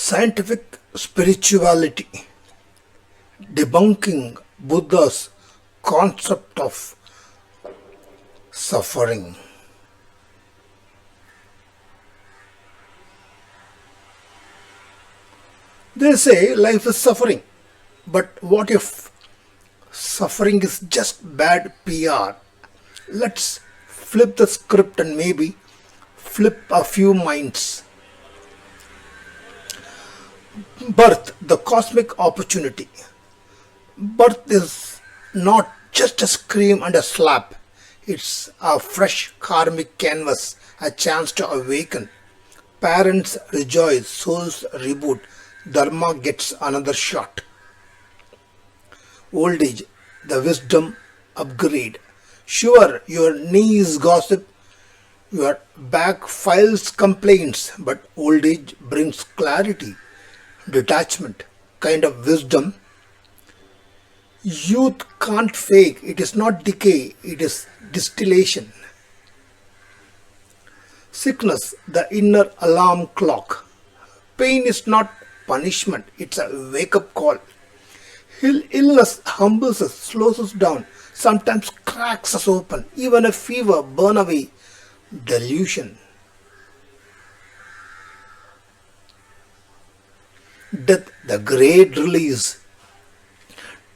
Scientific spirituality debunking Buddha's concept of suffering. They say life is suffering, but what if suffering is just bad PR? Let's flip the script and maybe flip a few minds. Birth, the cosmic opportunity. Birth is not just a scream and a slap. It's a fresh karmic canvas, a chance to awaken. Parents rejoice, souls reboot, Dharma gets another shot. Old age, the wisdom upgrade. Sure, your knees gossip, your back files complaints, but old age brings clarity, detachment, kind of wisdom youth can't fake. It is not decay, it is distillation. Sickness, the inner alarm clock. Pain is not punishment, it's a wake up call. Illness humbles us, slows us down, sometimes cracks us open. Even a fever, burn away delusion. Death, the great release.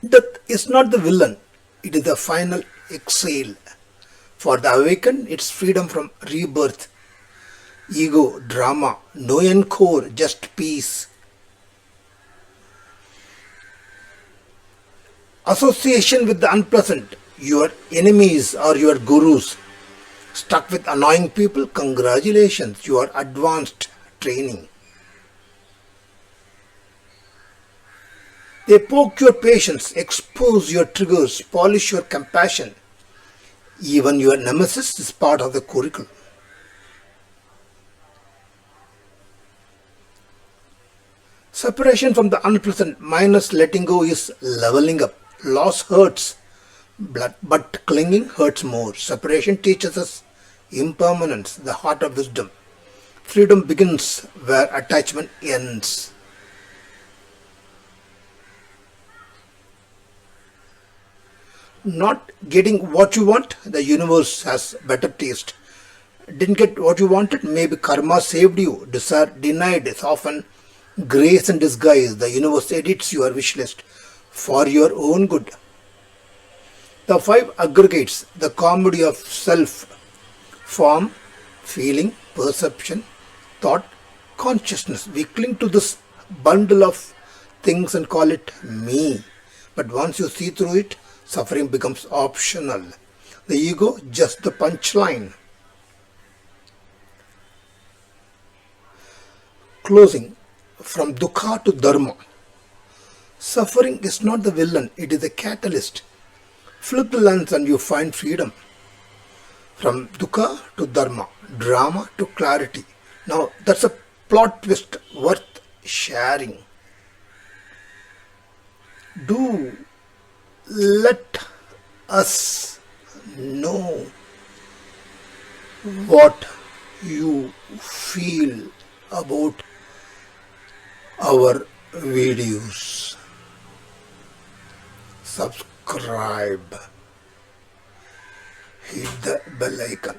Death is not the villain, it is the final exhale. For the awakened, it's freedom from rebirth. Ego, drama, no encore, just peace. Association with the unpleasant, your enemies or your gurus. Stuck with annoying people, congratulations, you are advanced training. They poke your patience, expose your triggers, polish your compassion. Even your nemesis is part of the curriculum. Separation from the unpleasant minus letting go is leveling up. Loss hurts, but clinging hurts more. Separation teaches us impermanence, the heart of wisdom. Freedom begins where attachment ends. Not getting what you want, the universe has better taste. Didn't get what you wanted, maybe karma saved you. Desire denied is often grace in disguise. The universe edits your wish list for your own good. The 5 aggregates, the comedy of self: form, feeling, perception, thought, consciousness. We cling to this bundle of things and call it me. But once you see through it, suffering becomes optional. The ego, just the punchline. Closing. From dukkha to dharma. Suffering is not the villain, it is a catalyst. Flip the lens and you find freedom. From dukkha to dharma, drama to clarity. Now that's a plot twist worth sharing. Do let us know what you feel about our videos. Subscribe, hit the bell icon.